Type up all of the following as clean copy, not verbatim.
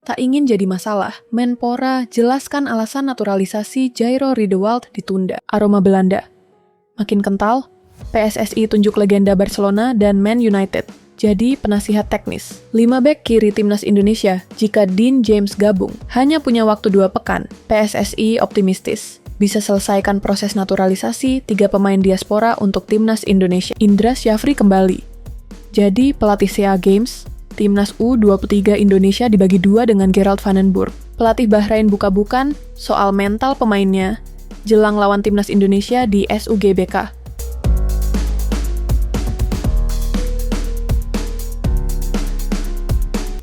Tak ingin jadi masalah, Menpora jelaskan alasan naturalisasi Jairo Riedewald ditunda. Aroma Belanda. Makin kental, PSSI tunjuk legenda Barcelona dan Man United jadi penasihat teknis. 5 bek kiri timnas Indonesia jika Dean James gabung. Hanya punya waktu 2 pekan. PSSI optimistis bisa selesaikan proses naturalisasi 3 pemain diaspora untuk timnas Indonesia. Indra Syafri kembali jadi pelatih SEA Games. Timnas U23 Indonesia dibagi 2 dengan Gerald Vandenburg. Pelatih Bahrain buka-bukan soal mental pemainnya jelang lawan timnas Indonesia di SUGBK.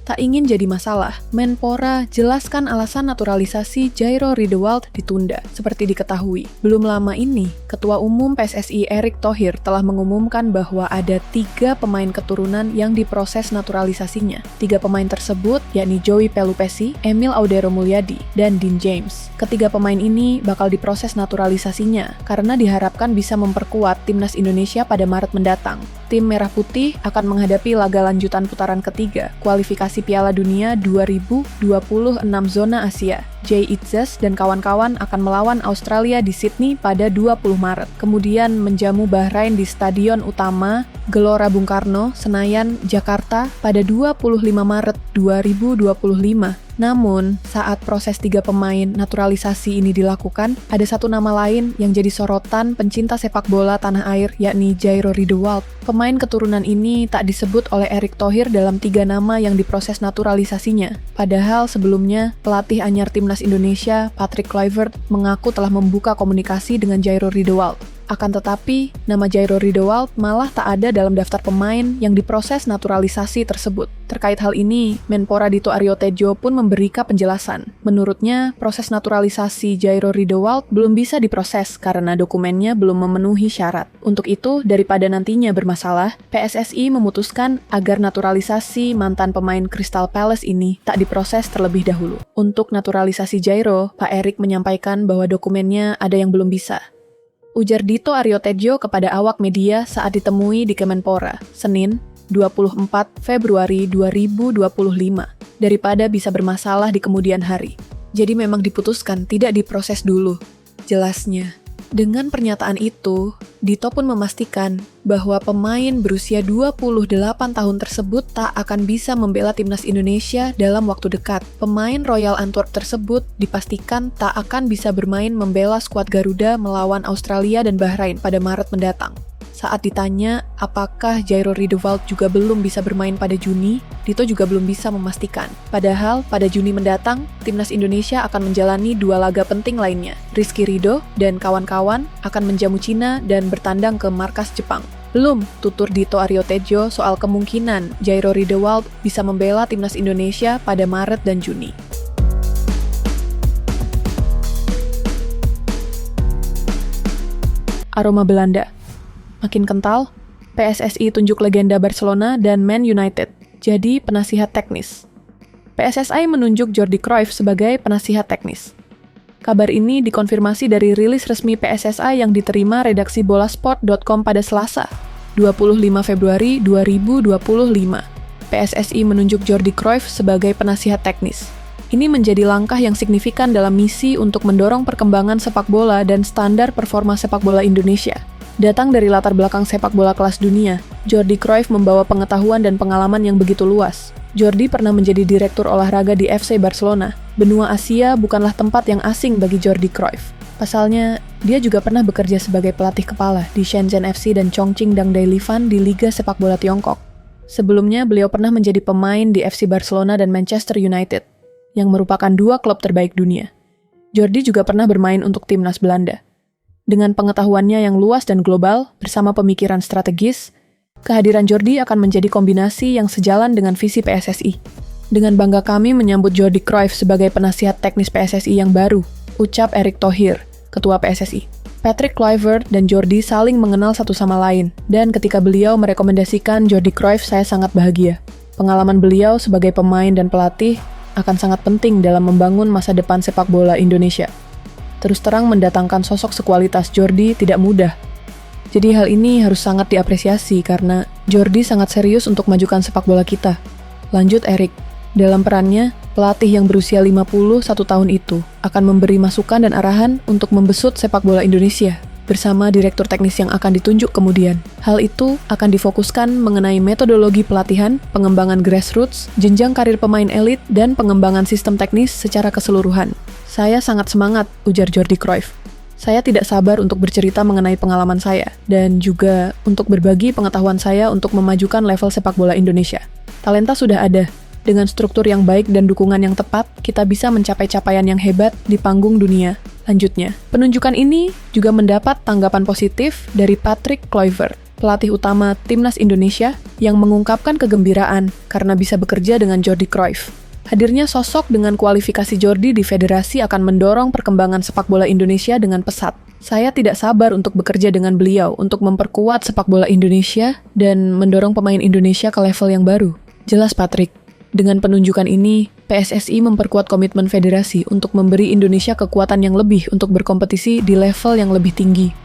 Tak ingin jadi masalah, Menpora jelaskan alasan naturalisasi Jairo Riedewald ditunda. Seperti diketahui, belum lama ini, Ketua Umum PSSI Erick Thohir telah mengumumkan bahwa ada 3 pemain keturunan yang diproses naturalisasinya. 3 pemain tersebut yakni Joey Pelupesi, Emil Audero Mulyadi, dan Dean James. Ketiga pemain ini bakal diproses naturalisasinya karena diharapkan bisa memperkuat timnas Indonesia pada Maret mendatang. Tim Merah Putih akan menghadapi laga lanjutan putaran ketiga, kualifikasi Piala Dunia 2026 zona Asia. Jay Itzes dan kawan-kawan akan melawan Australia di Sydney pada 20 Maret. Kemudian menjamu Bahrain di Stadion Utama Gelora Bung Karno, Senayan, Jakarta pada 25 Maret 2025. Namun, saat proses 3 pemain naturalisasi ini dilakukan, ada satu nama lain yang jadi sorotan pencinta sepak bola tanah air, yakni Jairo Riedewald. Pemain keturunan ini tak disebut oleh Erick Thohir dalam 3 nama yang diproses naturalisasinya. Padahal sebelumnya, pelatih anyar timnas Indonesia, Patrick Kluivert, mengaku telah membuka komunikasi dengan Jairo Riedewald. Akan tetapi, nama Jairo Riedewald malah tak ada dalam daftar pemain yang diproses naturalisasi tersebut. Terkait hal ini, Menpora Dito Aryo Tejo pun memberikan penjelasan. Menurutnya, proses naturalisasi Jairo Riedewald belum bisa diproses karena dokumennya belum memenuhi syarat. Untuk itu, daripada nantinya bermasalah, PSSI memutuskan agar naturalisasi mantan pemain Crystal Palace ini tak diproses terlebih dahulu. Untuk naturalisasi Jairo, Pak Erick menyampaikan bahwa dokumennya ada yang belum bisa. Ujar Dito Aryo Tejo kepada awak media saat ditemui di Kemenpora, Senin, 24 Februari 2025, daripada bisa bermasalah di kemudian hari. Jadi memang diputuskan tidak diproses dulu, jelasnya. Dengan pernyataan itu, Dito pun memastikan bahwa pemain berusia 28 tahun tersebut tak akan bisa membela timnas Indonesia dalam waktu dekat. Pemain Royal Antwerp tersebut dipastikan tak akan bisa bermain membela skuad Garuda melawan Australia dan Bahrain pada Maret mendatang. Saat ditanya apakah Jairo Riedewald juga belum bisa bermain pada Juni, Dito juga belum bisa memastikan. Padahal pada Juni mendatang, timnas Indonesia akan menjalani 2 laga penting lainnya. Rizky Ridho dan kawan-kawan akan menjamu Cina dan bertandang ke markas Jepang. Belum, tutur Dito Aryo Tejo soal kemungkinan Jairo Riedewald bisa membela timnas Indonesia pada Maret dan Juni. Aroma Belanda. Makin kental, PSSI tunjuk legenda Barcelona dan Man United jadi penasihat teknis. PSSI menunjuk Jordi Cruyff sebagai penasihat teknis. Kabar ini dikonfirmasi dari rilis resmi PSSI yang diterima redaksi bolasport.com pada Selasa, 25 Februari 2025. PSSI menunjuk Jordi Cruyff sebagai penasihat teknis. Ini menjadi langkah yang signifikan dalam misi untuk mendorong perkembangan sepak bola dan standar performa sepak bola Indonesia. Datang dari latar belakang sepak bola kelas dunia, Jordi Cruyff membawa pengetahuan dan pengalaman yang begitu luas. Jordi pernah menjadi direktur olahraga di FC Barcelona. Benua Asia bukanlah tempat yang asing bagi Jordi Cruyff. Pasalnya, dia juga pernah bekerja sebagai pelatih kepala di Shenzhen FC dan Chongqing Dangdai Livan di Liga Sepak Bola Tiongkok. Sebelumnya, beliau pernah menjadi pemain di FC Barcelona dan Manchester United, yang merupakan 2 klub terbaik dunia. Jordi juga pernah bermain untuk timnas Belanda. Dengan pengetahuannya yang luas dan global, bersama pemikiran strategis, kehadiran Jordi akan menjadi kombinasi yang sejalan dengan visi PSSI. Dengan bangga kami menyambut Jordi Cruyff sebagai penasihat teknis PSSI yang baru, ucap Erick Thohir, Ketua PSSI. Patrick Kluivert dan Jordi saling mengenal satu sama lain, dan ketika beliau merekomendasikan Jordi Cruyff, saya sangat bahagia. Pengalaman beliau sebagai pemain dan pelatih akan sangat penting dalam membangun masa depan sepak bola Indonesia. Terus terang mendatangkan sosok sekualitas Jordi tidak mudah. Jadi hal ini harus sangat diapresiasi karena Jordi sangat serius untuk majukan sepak bola kita. Lanjut Erick, dalam perannya, Pelatih yang berusia 51 tahun itu akan memberi masukan dan arahan untuk membesut sepak bola Indonesia bersama direktur teknis yang akan ditunjuk kemudian. Hal itu akan difokuskan mengenai metodologi pelatihan, pengembangan grassroots, jenjang karir pemain elit, dan pengembangan sistem teknis secara keseluruhan. Saya sangat semangat, ujar Jordi Cruyff. Saya tidak sabar untuk bercerita mengenai pengalaman saya, dan juga untuk berbagi pengetahuan saya untuk memajukan level sepak bola Indonesia. Talenta sudah ada. Dengan struktur yang baik dan dukungan yang tepat, kita bisa mencapai capaian yang hebat di panggung dunia. Lanjutnya, penunjukan ini juga mendapat tanggapan positif dari Patrick Kluivert, pelatih utama Timnas Indonesia, yang mengungkapkan kegembiraan karena bisa bekerja dengan Jordi Cruyff. Hadirnya sosok dengan kualifikasi Jordi di federasi akan mendorong perkembangan sepak bola Indonesia dengan pesat. Saya tidak sabar untuk bekerja dengan beliau untuk memperkuat sepak bola Indonesia dan mendorong pemain Indonesia ke level yang baru. Jelas Patrick. Dengan penunjukan ini, PSSI memperkuat komitmen federasi untuk memberi Indonesia kekuatan yang lebih untuk berkompetisi di level yang lebih tinggi.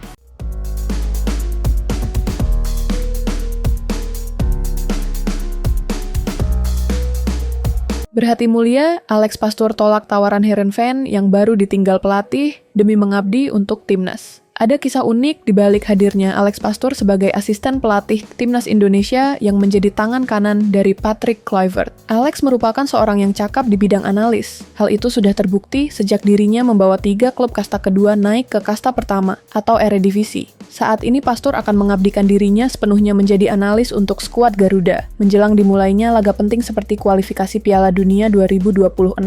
Berhati mulia, Alex Pastoor tolak tawaran Heerenveen yang baru ditinggal pelatih demi mengabdi untuk Timnas. Ada kisah unik di balik hadirnya Alex Pastoor sebagai asisten pelatih Timnas Indonesia yang menjadi tangan kanan dari Patrick Kluivert. Alex merupakan seorang yang cakap di bidang analis. Hal itu sudah terbukti sejak dirinya membawa 3 klub kasta kedua naik ke kasta pertama atau Eredivisie. Saat ini Pastoor akan mengabdikan dirinya sepenuhnya menjadi analis untuk skuad Garuda, menjelang dimulainya laga penting seperti kualifikasi Piala Dunia 2026.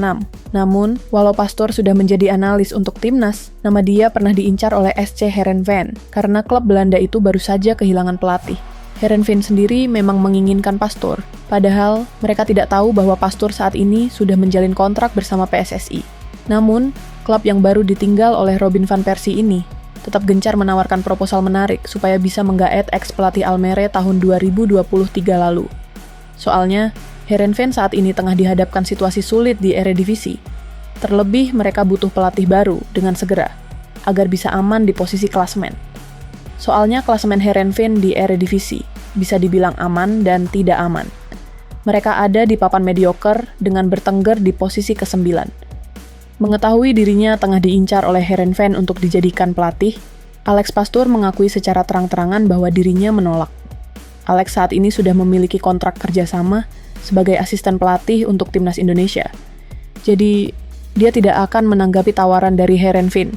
Namun, walau Pastoor sudah menjadi analis untuk Timnas, nama dia pernah diincar oleh SC Heerenveen, karena klub Belanda itu baru saja kehilangan pelatih. Heerenveen sendiri memang menginginkan Pastoor, padahal mereka tidak tahu bahwa Pastoor saat ini sudah menjalin kontrak bersama PSSI. Namun, klub yang baru ditinggal oleh Robin van Persie ini tetap gencar menawarkan proposal menarik supaya bisa menggaet ex-pelatih Almere tahun 2023 lalu. Soalnya, Heerenveen saat ini tengah dihadapkan situasi sulit di Eredivisie. Terlebih mereka butuh pelatih baru dengan segera, agar bisa aman di posisi klasemen. Soalnya klasemen Heerenveen di Eredivisie bisa dibilang aman dan tidak aman. Mereka ada di papan mediocre dengan bertengger di posisi ke-9. Mengetahui dirinya tengah diincar oleh Heerenveen untuk dijadikan pelatih, Alex Pastoor mengakui secara terang-terangan bahwa dirinya menolak. Alex saat ini sudah memiliki kontrak kerjasama sebagai asisten pelatih untuk Timnas Indonesia. Jadi, dia tidak akan menanggapi tawaran dari Heerenveen.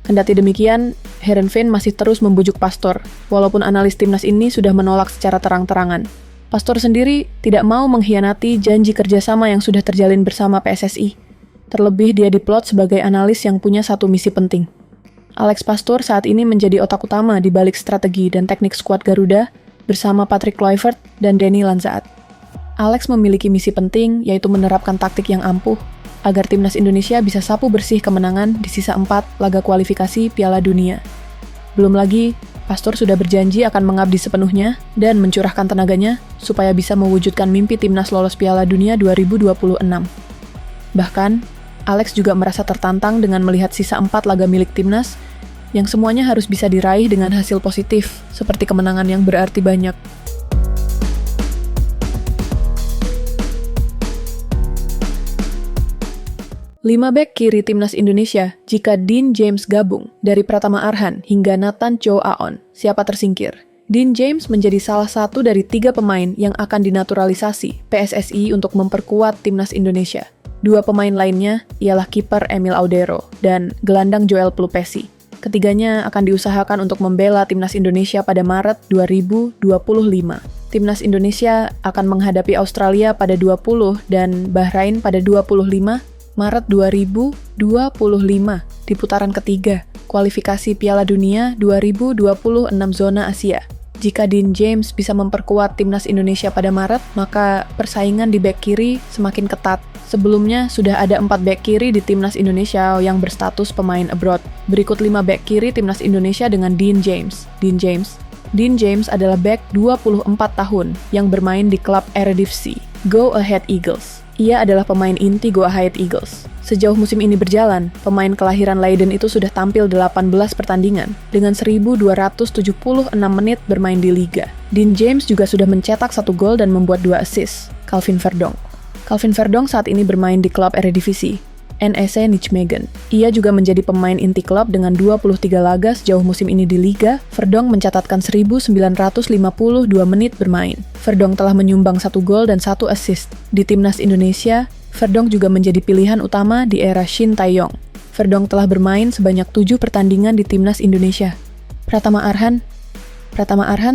Kendati demikian, Heerenveen masih terus membujuk Pastoor, walaupun analis Timnas ini sudah menolak secara terang-terangan. Pastoor sendiri tidak mau mengkhianati janji kerjasama yang sudah terjalin bersama PSSI. Terlebih dia diplot sebagai analis yang punya satu misi penting. Alex Pastoor saat ini menjadi otak utama di balik strategi dan teknik skuad Garuda bersama Patrick Kluivert dan Danny Lanzaat. Alex memiliki misi penting yaitu menerapkan taktik yang ampuh agar Timnas Indonesia bisa sapu bersih kemenangan di sisa 4 laga kualifikasi Piala Dunia. Belum lagi, Pastoor sudah berjanji akan mengabdi sepenuhnya dan mencurahkan tenaganya supaya bisa mewujudkan mimpi Timnas lolos Piala Dunia 2026. Bahkan, Alex juga merasa tertantang dengan melihat sisa 4 laga milik Timnas yang semuanya harus bisa diraih dengan hasil positif, seperti kemenangan yang berarti banyak. Lima bek kiri Timnas Indonesia jika Dean James gabung, dari Pratama Arhan hingga Nathan Chow Aon. Siapa tersingkir? Dean James menjadi salah satu dari 3 pemain yang akan dinaturalisasi PSSI untuk memperkuat Timnas Indonesia. 2 pemain lainnya ialah kiper Emil Audero dan gelandang Joel Pelupesi. Ketiganya akan diusahakan untuk membela Timnas Indonesia pada Maret 2025. Timnas Indonesia akan menghadapi Australia pada 20 dan Bahrain pada 25 Maret 2025 di putaran ketiga kualifikasi Piala Dunia 2026 zona Asia. Jika Dean James bisa memperkuat Timnas Indonesia pada Maret, maka persaingan di bek kiri semakin ketat. Sebelumnya, sudah ada 4 bek kiri di Timnas Indonesia yang berstatus pemain abroad. Berikut 5 bek kiri Timnas Indonesia dengan Dean James. Dean James adalah bek 24 tahun yang bermain di klub Eredivisie, Go Ahead Eagles. Ia adalah pemain inti Go Ahead Eagles. Sejauh musim ini berjalan, pemain kelahiran Leiden itu sudah tampil 18 pertandingan dengan 1.276 menit bermain di liga. Dean James juga sudah mencetak 1 gol dan membuat 2 assist. Calvin Verdonk Calvin Verdonk saat ini bermain di klub Eredivisie, NEC Nijmegen. Ia juga menjadi pemain inti klub dengan 23 laga sejauh musim ini di Liga. Verdonk mencatatkan 1952 menit bermain. Verdonk telah menyumbang 1 gol dan 1 assist. Di timnas Indonesia, Verdonk juga menjadi pilihan utama di era Shin Tae-yong. Verdonk telah bermain sebanyak 7 pertandingan di timnas Indonesia. Pratama Arhan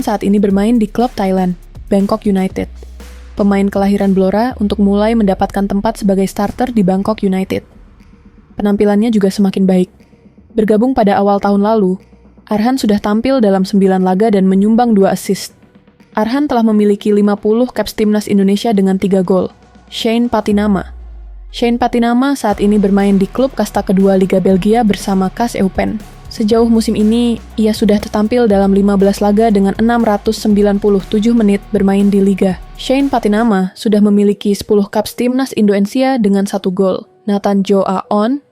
saat ini bermain di klub Thailand, Bangkok United. Pemain kelahiran Blora untuk mulai mendapatkan tempat sebagai starter di Bangkok United. Penampilannya juga semakin baik. Bergabung pada awal tahun lalu, Arhan sudah tampil dalam 9 laga dan menyumbang 2 assist. Arhan telah memiliki 50 caps timnas Indonesia dengan 3 gol. Shane Patinama saat ini bermain di klub kasta kedua Liga Belgia bersama KAS Eupen. Sejauh musim ini, ia sudah tampil dalam 15 laga dengan 697 menit bermain di Liga. Shane Patinama sudah memiliki 10 caps timnas Indonesia dengan 1 gol. Nathan Joe Aon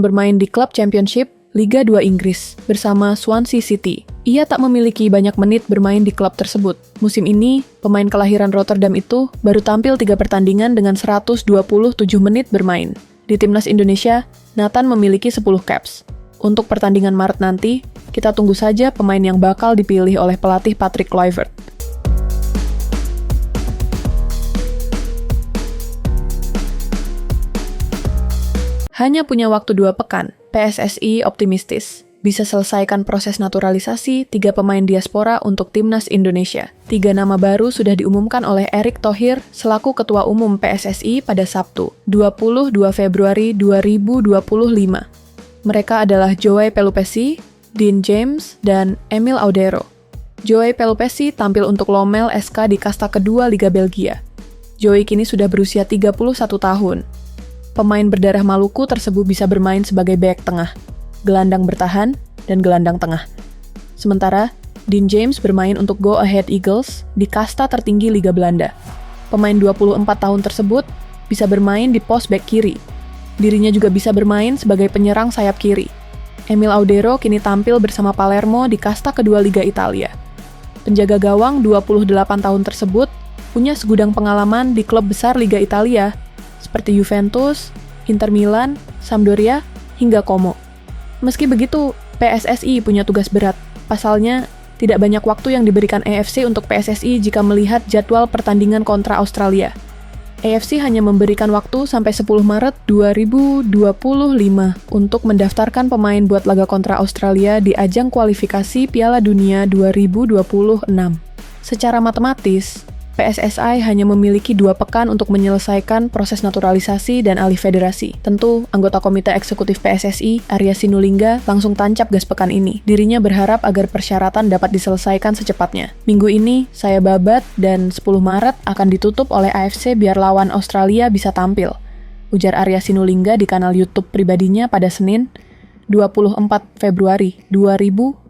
bermain di klub Championship Liga 2 Inggris bersama Swansea City. Ia tak memiliki banyak menit bermain di klub tersebut. Musim ini, pemain kelahiran Rotterdam itu baru tampil 3 pertandingan dengan 127 menit bermain. Di timnas Indonesia, Nathan memiliki 10 caps. Untuk pertandingan Maret nanti, kita tunggu saja pemain yang bakal dipilih oleh pelatih Patrick Kluivert. Hanya punya waktu 2 pekan, PSSI optimistis bisa selesaikan proses naturalisasi 3 pemain diaspora untuk timnas Indonesia. 3 nama baru sudah diumumkan oleh Erick Thohir selaku Ketua Umum PSSI pada Sabtu, 22 Februari 2025. Mereka adalah Joey Pelupessy, Dean James, dan Emil Audero. Joey Pelupessy tampil untuk Lommel SK di kasta kedua Liga Belgia. Joey kini sudah berusia 31 tahun. Pemain berdarah Maluku tersebut bisa bermain sebagai bek tengah, gelandang bertahan, dan gelandang tengah. Sementara, Dean James bermain untuk Go Ahead Eagles di kasta tertinggi Liga Belanda. Pemain 24 tahun tersebut bisa bermain di pos bek kiri. Dirinya juga bisa bermain sebagai penyerang sayap kiri. Emil Audero kini tampil bersama Palermo di kasta kedua Liga Italia. Penjaga gawang 28 tahun tersebut punya segudang pengalaman di klub besar Liga Italia seperti Juventus, Inter Milan, Sampdoria, hingga Como. Meski begitu, PSSI punya tugas berat. Pasalnya, tidak banyak waktu yang diberikan AFC untuk PSSI jika melihat jadwal pertandingan kontra Australia. AFC hanya memberikan waktu sampai 10 Maret 2025 untuk mendaftarkan pemain buat laga kontra Australia di ajang kualifikasi Piala Dunia 2026. Secara matematis, PSSI hanya memiliki 2 pekan untuk menyelesaikan proses naturalisasi dan alih federasi. Tentu, anggota Komite Eksekutif PSSI, Arya Sinulinga, langsung tancap gas pekan ini. Dirinya berharap agar persyaratan dapat diselesaikan secepatnya. Minggu ini, saya babat dan 10 Maret akan ditutup oleh AFC biar lawan Australia bisa tampil, ujar Arya Sinulinga di kanal YouTube pribadinya pada Senin, 24 Februari 2025.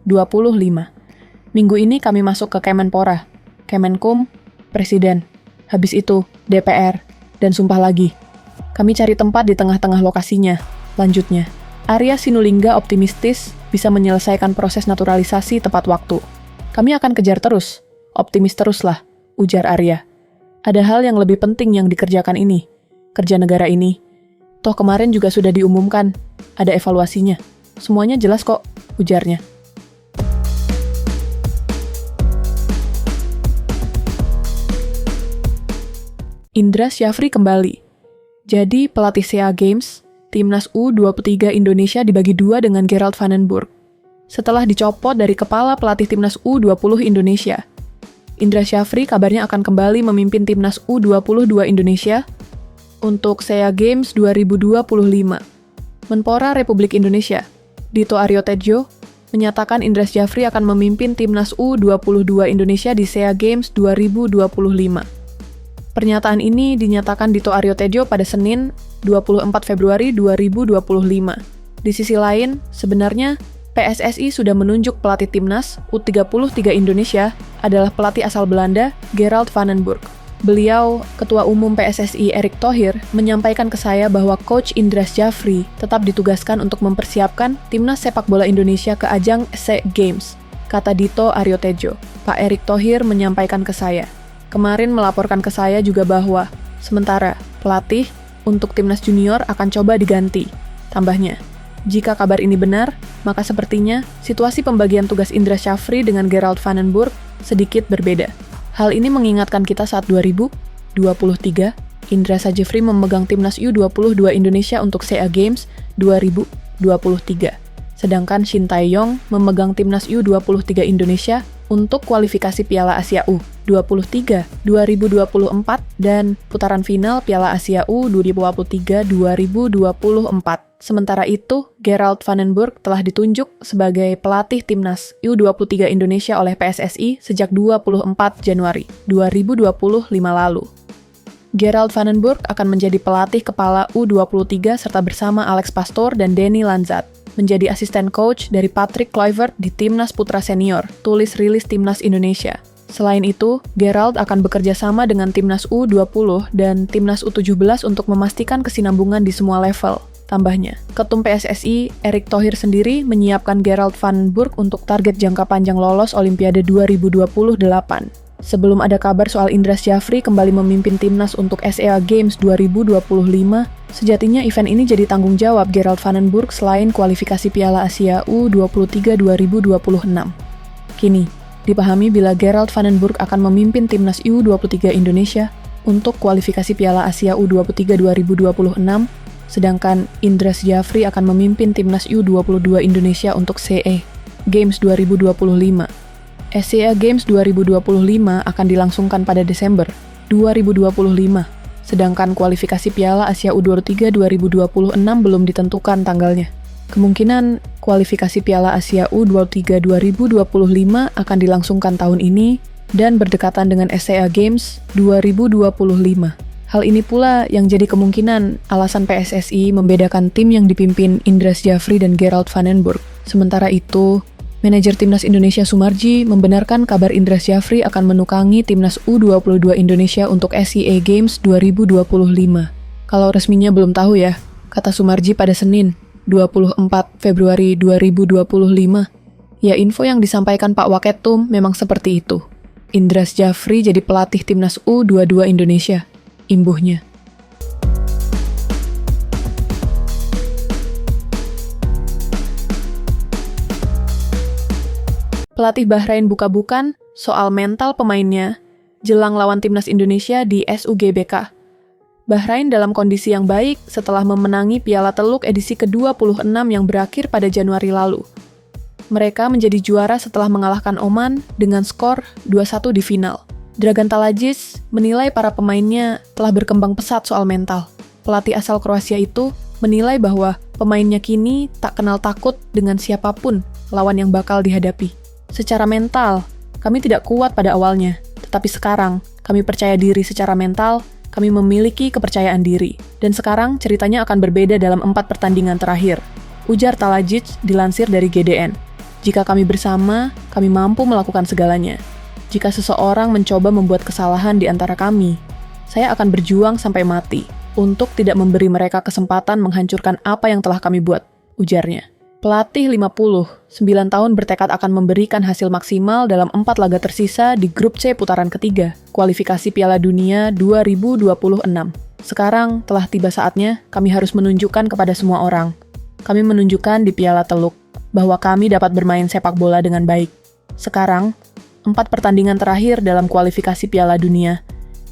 Minggu ini kami masuk ke Kemenpora, Kemenkum, Presiden, habis itu DPR, dan sumpah lagi. Kami cari tempat di tengah-tengah lokasinya. Lanjutnya, Arya Sinulinga optimistis bisa menyelesaikan proses naturalisasi tepat waktu. Kami akan kejar terus, optimis teruslah, ujar Arya. Ada hal yang lebih penting yang dikerjakan ini, kerja negara ini. Toh kemarin juga sudah diumumkan, ada evaluasinya. Semuanya jelas kok, ujarnya. Indra Syafri kembali. Jadi pelatih SEA Games, Timnas U23 Indonesia dibagi 2 dengan Gerald van den Burg. Setelah dicopot dari kepala pelatih Timnas U20 Indonesia, Indra Syafri kabarnya akan kembali memimpin Timnas U22 Indonesia untuk SEA Games 2025. Menpora Republik Indonesia, Dito Aryo Tejo, menyatakan Indra Syafri akan memimpin Timnas U22 Indonesia di SEA Games 2025. Pernyataan ini dinyatakan Dito Aryo Tejo pada Senin, 24 Februari 2025. Di sisi lain, sebenarnya PSSI sudah menunjuk pelatih Timnas U33 Indonesia adalah pelatih asal Belanda, Gerald van den Burg. Beliau, Ketua Umum PSSI Erick Thohir, menyampaikan ke saya bahwa Coach Indra Syafri tetap ditugaskan untuk mempersiapkan Timnas Sepak Bola Indonesia ke ajang SEA Games, kata Dito Aryo Tejo. Pak Erick Thohir menyampaikan ke saya. Kemarin melaporkan ke saya juga bahwa Sementara, pelatih untuk timnas junior akan coba diganti. Tambahnya, jika kabar ini benar, maka sepertinya situasi pembagian tugas Indra Syafri dengan Gerald Vandenburg sedikit berbeda. Hal ini mengingatkan kita saat 2023, Indra Syafri memegang timnas U22 Indonesia untuk SEA Games 2023. Sedangkan Shin Tae-yong memegang timnas U23 Indonesia untuk kualifikasi Piala Asia U23 2024 dan putaran final Piala Asia U23 2024. Sementara itu, Gerald Vandenburg telah ditunjuk sebagai pelatih timnas U23 Indonesia oleh PSSI sejak 24 Januari 2025 lalu. Gerald Vandenburg akan menjadi pelatih kepala U23 serta bersama Alex Pastoor dan Denny Lanzat menjadi asisten coach dari Patrick Kluivert di Timnas Putra Senior, tulis rilis Timnas Indonesia. Selain itu, Gerald akan bekerja sama dengan Timnas U20 dan Timnas U17 untuk memastikan kesinambungan di semua level. Tambahnya, Ketum PSSI, Erick Thohir sendiri menyiapkan Gerald Vandenburg untuk target jangka panjang lolos Olimpiade 2028. Sebelum ada kabar soal Indra Syafri kembali memimpin timnas untuk SEA Games 2025, sejatinya event ini jadi tanggung jawab Gerald Vandenburg selain kualifikasi Piala Asia U23 2026. Kini, dipahami bila Gerald Vandenburg akan memimpin timnas U23 Indonesia untuk kualifikasi Piala Asia U23 2026, sedangkan Indra Syafri akan memimpin timnas U22 Indonesia untuk SEA Games 2025. SEA Games 2025 akan dilangsungkan pada Desember 2025, sedangkan kualifikasi Piala Asia U23 2026 belum ditentukan tanggalnya. Kemungkinan kualifikasi Piala Asia U23 2025 akan dilangsungkan tahun ini dan berdekatan dengan SEA Games 2025. Hal ini pula yang jadi kemungkinan alasan PSSI membedakan tim yang dipimpin Indra Syafri dan Gerald Vandenburg. Sementara itu, manajer Timnas Indonesia Sumarji membenarkan kabar Indra Syafri akan menukangi Timnas U22 Indonesia untuk SEA Games 2025. Kalau resminya belum tahu ya, kata Sumarji pada Senin, 24 Februari 2025. Ya, info yang disampaikan Pak Waketum memang seperti itu. Indra Syafri jadi pelatih Timnas U22 Indonesia, imbuhnya. Pelatih Bahrain buka-bukan soal mental pemainnya jelang lawan Timnas Indonesia di SUGBK. Bahrain dalam kondisi yang baik setelah memenangi Piala Teluk edisi ke-26 yang berakhir pada Januari lalu. Mereka menjadi juara setelah mengalahkan Oman dengan skor 2-1 di final. Dragan Talajic menilai para pemainnya telah berkembang pesat soal mental. Pelatih asal Kroasia itu menilai bahwa pemainnya kini tak kenal takut dengan siapapun lawan yang bakal dihadapi. Secara mental, kami tidak kuat pada awalnya, tetapi sekarang kami percaya diri secara mental, kami memiliki kepercayaan diri. Dan sekarang ceritanya akan berbeda dalam 4 pertandingan terakhir. Ujar Talajic dilansir dari GDN. Jika kami bersama, kami mampu melakukan segalanya. Jika seseorang mencoba membuat kesalahan di antara kami, saya akan berjuang sampai mati untuk tidak memberi mereka kesempatan menghancurkan apa yang telah kami buat, ujarnya. Pelatih 59 tahun bertekad akan memberikan hasil maksimal dalam 4 laga tersisa di grup C putaran ketiga, kualifikasi Piala Dunia 2026. Sekarang telah tiba saatnya kami harus menunjukkan kepada semua orang. Kami menunjukkan di Piala Teluk bahwa kami dapat bermain sepak bola dengan baik. Sekarang, 4 pertandingan terakhir dalam kualifikasi Piala Dunia,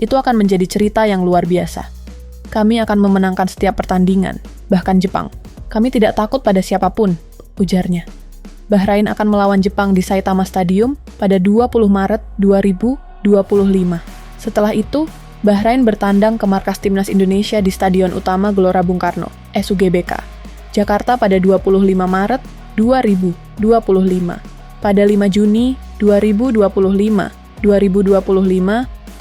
itu akan menjadi cerita yang luar biasa. Kami akan memenangkan setiap pertandingan, bahkan Jepang. Kami tidak takut pada siapapun, ujarnya. Bahrain akan melawan Jepang di Saitama Stadium pada 20 Maret 2025. Setelah itu, Bahrain bertandang ke markas Timnas Indonesia di Stadion Utama Gelora Bung Karno, SUGBK, Jakarta pada 25 Maret 2025. Pada 5 Juni 2025,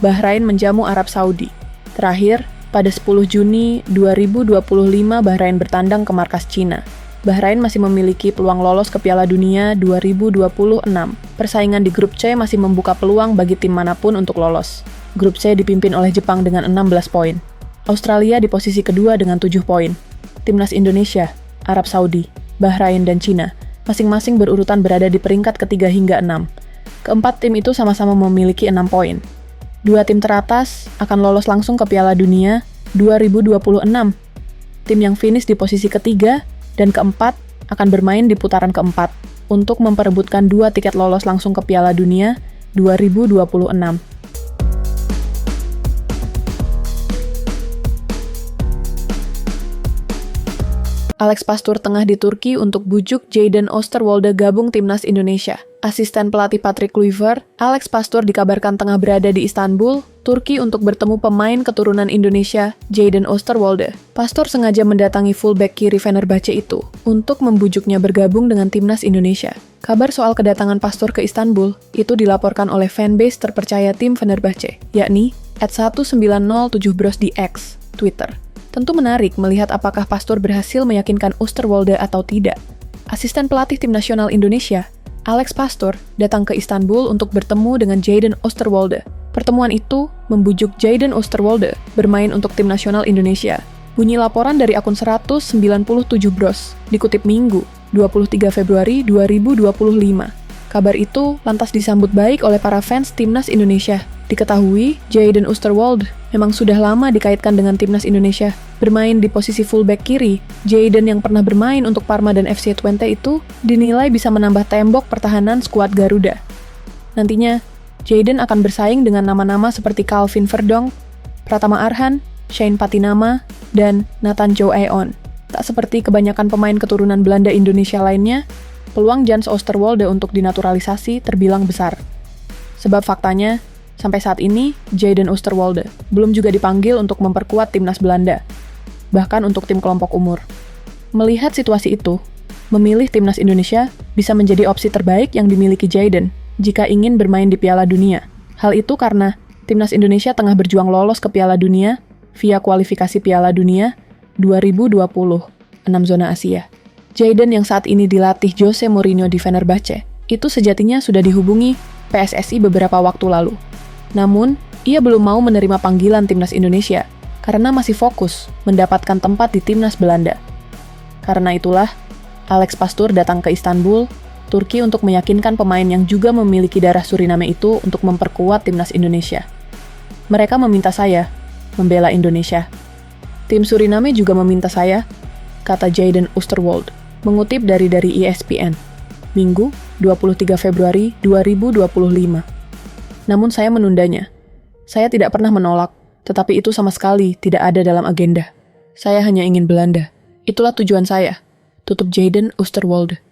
Bahrain menjamu Arab Saudi. Terakhir, pada 10 Juni 2025, Bahrain bertandang ke markas Cina. Bahrain masih memiliki peluang lolos ke Piala Dunia 2026. Persaingan di grup C masih membuka peluang bagi tim manapun untuk lolos. Grup C dipimpin oleh Jepang dengan 16 poin. Australia di posisi kedua dengan 7 poin. Timnas Indonesia, Arab Saudi, Bahrain, dan Cina masing-masing berurutan berada di peringkat ketiga hingga 6. Keempat tim itu sama-sama memiliki 6 poin. Dua tim teratas akan lolos langsung ke Piala Dunia 2026. Tim yang finish di posisi ketiga dan keempat akan bermain di putaran keempat untuk memperebutkan 2 tiket lolos langsung ke Piala Dunia 2026. Alex Pastoor tengah di Turki untuk bujuk Jayden Oosterwolde gabung timnas Indonesia. Asisten pelatih Patrick Kluivert, Alex Pastoor dikabarkan tengah berada di Istanbul, Turki untuk bertemu pemain keturunan Indonesia, Jayden Oosterwolde. Pastoor sengaja mendatangi fullback kiri Fenerbahce itu untuk membujuknya bergabung dengan timnas Indonesia. Kabar soal kedatangan Pastoor ke Istanbul itu dilaporkan oleh fanbase terpercaya tim Fenerbahce, yakni @1907bros di X, Twitter. Tentu menarik melihat apakah Pastoor berhasil meyakinkan Oosterwolde atau tidak. Asisten pelatih tim nasional Indonesia, Alex Pastoor, datang ke Istanbul untuk bertemu dengan Jayden Oosterwolde. Pertemuan itu membujuk Jayden Oosterwolde bermain untuk tim nasional Indonesia. Bunyi laporan dari akun 197bros, dikutip Minggu, 23 Februari 2025. Kabar itu lantas disambut baik oleh para fans timnas Indonesia. Diketahui, Jayden Oosterwolde memang sudah lama dikaitkan dengan timnas Indonesia. Bermain di posisi fullback kiri, Jayden yang pernah bermain untuk Parma dan FC Twente itu dinilai bisa menambah tembok pertahanan skuad Garuda. Nantinya, Jayden akan bersaing dengan nama-nama seperti Calvin Verdonk, Pratama Arhan, Shane Patinama, dan Nathan Jo Eon. Tak seperti kebanyakan pemain keturunan Belanda Indonesia lainnya, peluang Jans Oosterwolde untuk dinaturalisasi terbilang besar. Sebab faktanya, sampai saat ini, Jayden Oosterwolde belum juga dipanggil untuk memperkuat timnas Belanda, bahkan untuk tim kelompok umur. Melihat situasi itu, memilih timnas Indonesia bisa menjadi opsi terbaik yang dimiliki Jayden jika ingin bermain di Piala Dunia. Hal itu karena timnas Indonesia tengah berjuang lolos ke Piala Dunia via kualifikasi Piala Dunia 2020, 6 zona Asia. Jayden yang saat ini dilatih Jose Mourinho di Fenerbahce, itu sejatinya sudah dihubungi PSSI beberapa waktu lalu. Namun, ia belum mau menerima panggilan timnas Indonesia karena masih fokus mendapatkan tempat di timnas Belanda. Karena itulah, Alex Pastoor datang ke Istanbul, Turki untuk meyakinkan pemain yang juga memiliki darah Suriname itu untuk memperkuat timnas Indonesia. Mereka meminta saya membela Indonesia. Tim Suriname juga meminta saya, kata Jayden Oosterwolde, mengutip dari ESPN. Minggu, 23 Februari 2025. Namun saya menundanya. Saya tidak pernah menolak, tetapi itu sama sekali tidak ada dalam agenda. Saya hanya ingin Belanda. Itulah tujuan saya. Tutup Jayden Oosterwolde.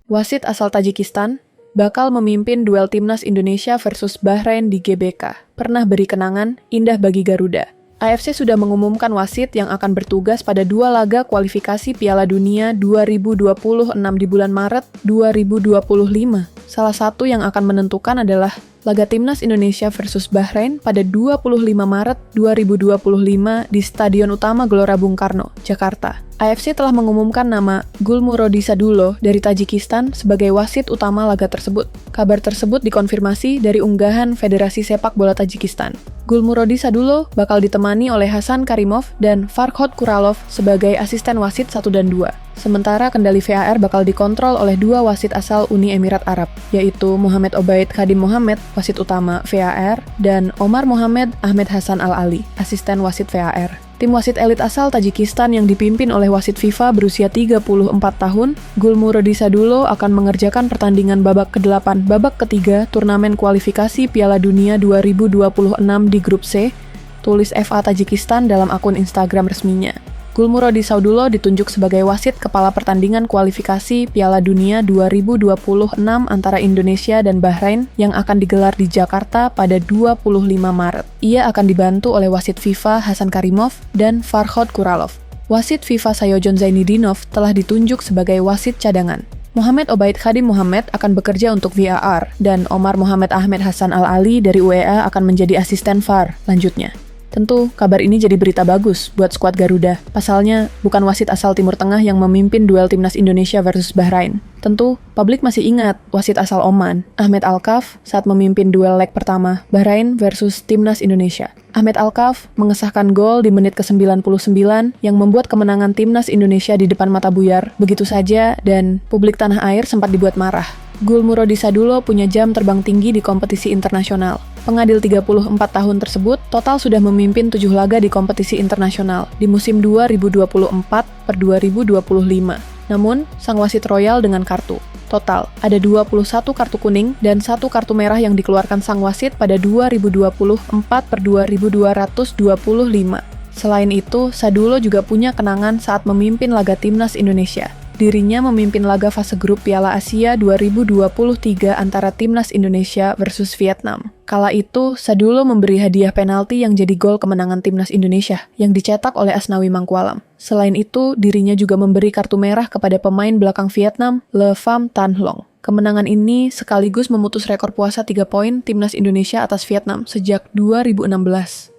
Wasit asal Tajikistan bakal memimpin duel timnas Indonesia versus Bahrain di GBK. Pernah beri kenangan indah bagi Garuda. AFC sudah mengumumkan wasit yang akan bertugas pada 2 laga kualifikasi Piala Dunia 2026 di bulan Maret 2025. Salah satu yang akan menentukan adalah laga timnas Indonesia versus Bahrain pada 25 Maret 2025 di Stadion Utama Gelora Bung Karno, Jakarta. AFC telah mengumumkan nama Gulmurodi Sadulo dari Tajikistan sebagai wasit utama laga tersebut. Kabar tersebut dikonfirmasi dari unggahan Federasi Sepak Bola Tajikistan. Gulmurodi Sadulo bakal ditemani oleh Hasan Karimov dan Farkhod Kuralov sebagai asisten wasit 1 dan 2. Sementara kendali VAR bakal dikontrol oleh 2 wasit asal Uni Emirat Arab, yaitu Mohamed Obaid Khadim Mohamed, wasit utama VAR, dan Omar Mohamed Ahmed Hasan Al-Ali, asisten wasit VAR. Tim wasit elit asal Tajikistan yang dipimpin oleh wasit FIFA berusia 34 tahun, Gulmurodi Sadulo akan mengerjakan pertandingan babak ke-8, babak ketiga turnamen kualifikasi Piala Dunia 2026 di grup C, tulis FA Tajikistan dalam akun Instagram resminya. Gulmurodi Sadulo ditunjuk sebagai wasit kepala pertandingan kualifikasi Piala Dunia 2026 antara Indonesia dan Bahrain yang akan digelar di Jakarta pada 25 Maret. Ia akan dibantu oleh wasit FIFA Hasan Karimov dan Farkhod Kuralov. Wasit FIFA Sayojon Zainidinov telah ditunjuk sebagai wasit cadangan. Mohamed Obaid Khadim Mohamed akan bekerja untuk VAR dan Omar Mohamed Ahmed Hasan Al-Ali dari UEA akan menjadi asisten VAR lanjutnya. Tentu, kabar ini jadi berita bagus buat skuad Garuda. Pasalnya, bukan wasit asal Timur Tengah yang memimpin duel timnas Indonesia versus Bahrain. Tentu, publik masih ingat wasit asal Oman, Ahmed Alkaf, saat memimpin duel leg pertama Bahrain versus timnas Indonesia. Ahmed Alkaf mengesahkan gol di menit ke-99 yang membuat kemenangan timnas Indonesia di depan mata buyar begitu saja dan publik tanah air sempat dibuat marah. Gulmurodi Sadulo punya jam terbang tinggi di kompetisi internasional. Pengadil 34 tahun tersebut total sudah memimpin 7 laga di kompetisi internasional di musim 2024-2025. Namun, sang wasit royal dengan kartu. Total, ada 21 kartu kuning dan 1 kartu merah yang dikeluarkan sang wasit pada 2024-2225. Selain itu, Sadulo juga punya kenangan saat memimpin laga timnas Indonesia. Dirinya memimpin laga fase grup Piala Asia 2023 antara timnas Indonesia versus Vietnam. Kala itu, Sadulo memberi hadiah penalti yang jadi gol kemenangan timnas Indonesia yang dicetak oleh Asnawi Mangkualam. Selain itu, dirinya juga memberi kartu merah kepada pemain belakang Vietnam, Le Pham Thanh Long. Kemenangan ini sekaligus memutus rekor puasa 3 poin timnas Indonesia atas Vietnam sejak 2016.